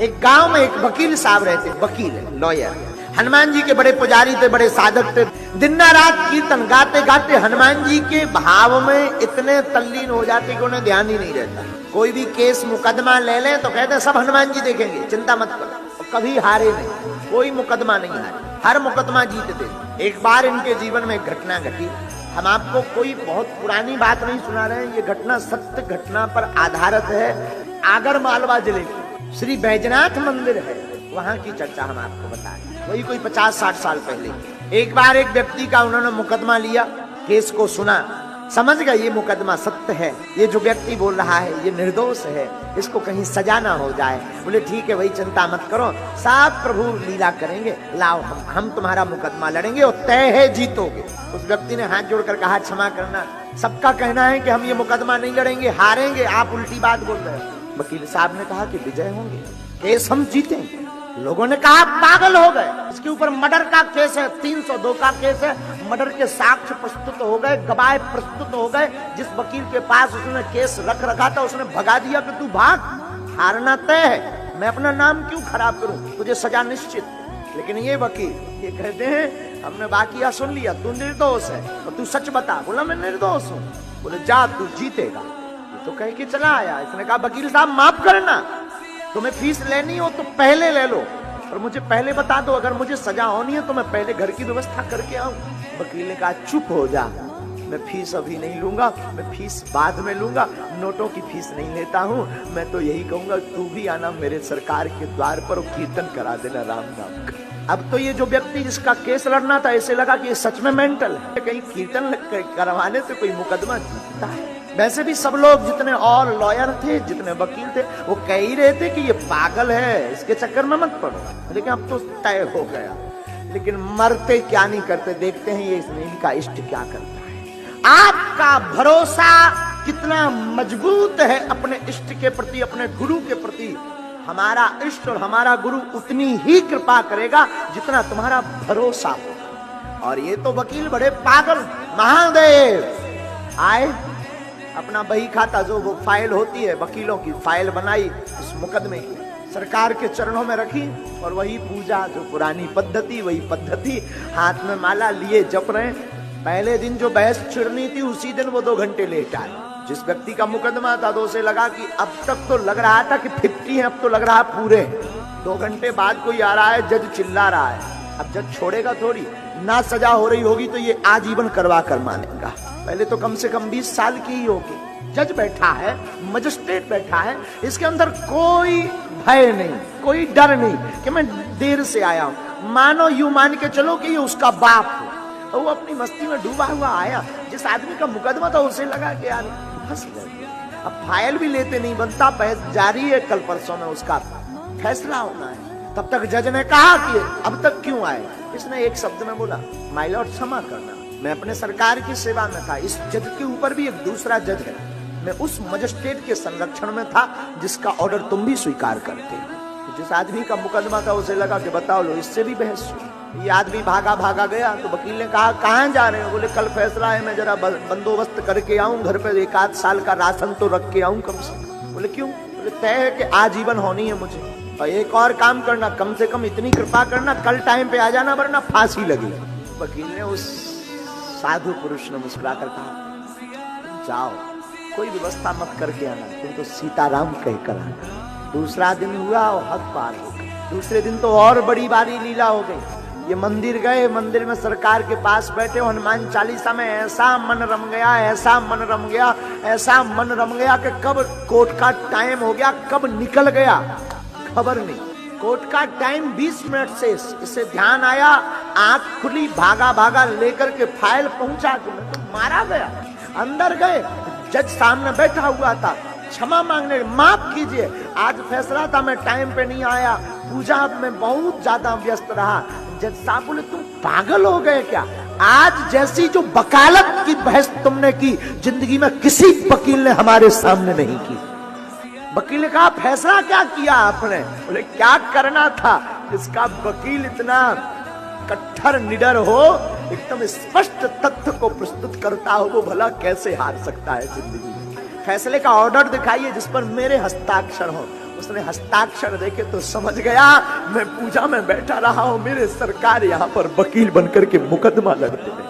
एक गांव में एक वकील साहब रहते, वकील लॉयर। हनुमान जी के बड़े पुजारी थे, बड़े साधक थे। दिन रात कीर्तन गाते गाते हनुमान जी के भाव में इतने तल्लीन हो जाते कि उन्हें ध्यान ही नहीं रहता। कोई भी केस मुकदमा ले लें तो कहते सब हनुमान जी देखेंगे, चिंता मत करो। कभी हारे नहीं, कोई मुकदमा नहीं हारे, हर मुकदमा जीतते। एक बार इनके जीवन में एक घटना घटी। हम आपको कोई बहुत पुरानी बात नहीं सुना रहे हैं, ये घटना सत्य घटना पर आधारित है। आगर मालवा जिले की श्री बैजनाथ मंदिर है, वहां की चर्चा हम आपको बता रहे। वही कोई 50-60 साल पहले एक बार एक व्यक्ति का उन्होंने मुकदमा लिया, केस को सुना, समझ गए ये मुकदमा सत्य है, ये जो व्यक्ति बोल रहा है ये निर्दोष है, इसको कहीं सजा ना हो जाए। बोले ठीक है भाई, चिंता मत करो, साफ प्रभु लीला करेंगे, लाओ हम तुम्हारा मुकदमा लड़ेंगे और तय है जीतोगे। उस व्यक्ति ने हाथ जोड़कर कहा क्षमा करना, सबका कहना है कि हम ये मुकदमा नहीं लड़ेंगे, हारेंगे, आप उल्टी बात बोल रहे हो। वकील साहब ने कहा कि विजय होंगे, केस हम जीतेंगे। लोगों ने कहा पागल हो गए, इसके ऊपर मर्डर का केस है, 302 का केस है, मर्डर के साक्ष्य प्रस्तुत हो गए, गवाह प्रस्तुत हो गए। जिस वकील के पास उसने केस रख रखा था उसने भगा दिया कि तू भाग, हारना तय है, मैं अपना नाम क्यों खराब करूं, तुझे सजा निश्चित। लेकिन ये वकील ये कहते हैं हमने बाकिया सुन लिया, तू निर्दोष है और तू सच बता। बोला मैं निर्दोष हूं। बोले जा तू जीतेगा। तो कह के चला आया। इसने कहा वकील साहब माफ करना, तुम्हें फीस लेनी हो तो पहले ले लो, और मुझे पहले बता दो, अगर मुझे सजा होनी है तो मैं पहले घर की व्यवस्था करके आऊं। वकील ने कहा चुप हो जा, मैं फीस अभी नहीं लूंगा, मैं फीस बाद में लूंगा, नोटों की फीस नहीं लेता हूं। मैं तो यही कहूंगा तू भी आना मेरे सरकार के द्वार पर और कीर्तन करा देना राम नाम का। अब तो ये जो व्यक्ति जिसका केस लड़ना था, ऐसे लगा कि ये सच में मेंटल है, कहीं कीर्तन करवाने से कोई मुकदमा जीतता है। वैसे भी सब लोग जितने और लॉयर थे, जितने वकील थे, वो कह ही रहे थे कि ये पागल है, इसके चक्कर में मत पड़ो। लेकिन अब तो तय हो गया। लेकिन मरते क्या नहीं करते, देखते हैं ये इनका इष्ट क्या करता है। आपका भरोसा कितना मजबूत है अपने इष्ट के प्रति, अपने गुरु के प्रति। हमारा इष्ट और हमारा गुरु उतनी ही कृपा करेगा जितना तुम्हारा भरोसा हो। और ये तो वकील बड़े पागल। महादेव आए, अपना बही खाता जो वो फाइल होती है वकीलों की, फाइल बनाई उस मुकदमे की, सरकार के चरणों में रखी, और वही पूजा जो पुरानी पद्धति, वही पद्धति, हाथ में माला लिए जप रहे। पहले दिन जो बहस छिड़नी थी उसी दिन वो 2 घंटे लेट आए। जिस व्यक्ति का मुकदमा था तो उसे लगा कि अब तक तो लग रहा था कि 50 है, अब तो लग रहा पूरे। 2 घंटे बाद कोई आ रहा है, जज चिल्ला रहा है। अब जज छोड़ेगा थोड़ी ना, सजा हो रही होगी तो ये आजीवन करवा कर मानेगा। पहले तो कम से कम 20 साल की ही होगी। जज बैठा है, मजिस्ट्रेट बैठा है, इसके अंदर कोई भय नहीं, कोई डर नहीं कि मैं देर से आया हूं। मानो यूं मान के चलो कि ये उसका बाप है, वो अपनी मस्ती में डूबा हुआ आया। जिस आदमी का मुकदमा था उसे लगा कि यार फंस गए, अब फाइल भी लेते नहीं बनता, बहस जारी है, कल परसों में उसका फैसला होना है। तब तक जज ने कहा कि अब तक क्यों आए। इसने एक शब्द में बोला माय लॉर्ड क्षमा करना, मैं अपने सरकार की सेवा में था। इस जज के ऊपर भी एक दूसरा जज है, मैं उस मजिस्ट्रेट के संरक्षण में था जिसका ऑर्डर तुम भी स्वीकार करते। जिस आदमी का मुकदमा था उसे लगा कि बताओ लो इससे भी बहस। ये आदमी भागा भागा गया तो वकील ने कहा कहाँ जा रहे हो। बोले कल फैसला है, मैं जरा बंदोबस्त करके आऊं, घर पे 1-8 साल का राशन तो रख के आऊं कम से कम। बोले क्यों। बोले तय है कि आजीवन होनी है मुझे, और एक और काम करना, कम से कम इतनी कृपा करना, कल टाइम पे आ जाना वरना फांसी लगी। वकील ने उस साधु पुरुष ने मुस्कुराकर कहा जाओ, कोई व्यवस्था मत करके आना, तुम तो सीताराम कहकर आना। दूसरा दिन हुआ और हद पार हो गई। दूसरे दिन तो और बड़ी बारी लीला हो गई। ये मंदिर गए, मंदिर में सरकार के पास बैठे, हनुमान चालीसा में ऐसा मन रम गया, ऐसा मन रम गया, ऐसा मन रम गया कि कब कोर्ट का टाइम हो गया, कब निकल गया खबर नहीं। कोर्ट का टाइम 20 मिनट से, इससे ध्यान आया, आंख खुली, भागा भागा लेकर के फाइल पहुंचा कि मैं तो मारा गया। अंदर गए, जज सामने बैठा हुआ था, क्षमा मांगने, माफ कीजिए आज फैसला था, मैं टाइम पे नहीं आया, पूजा में बहुत ज्यादा व्यस्त रहा। जज साहब बोले तुम पागल हो गए क्या, आज जैसी जो वकालत की बहस तुमने की जिंदगी में किसी वकील ने हमारे सामने नहीं की। वकील ने कहा फैसला क्या किया आपने। बोले क्या करना था, इसका वकील इतना कट्टर निडर हो, एकदम स्पष्ट तथ्य को प्रस्तुत करता हो, वो भला कैसे हार सकता है जिंदगी में। फैसले का ऑर्डर दिखाइए जिस पर मेरे हस्ताक्षर हो। उसने हस्ताक्षर देखे तो समझ गया मैं पूजा में बैठा रहा हूं, मेरे सरकार यहां पर वकील बनकर के मुकदमा लड़ते हैं।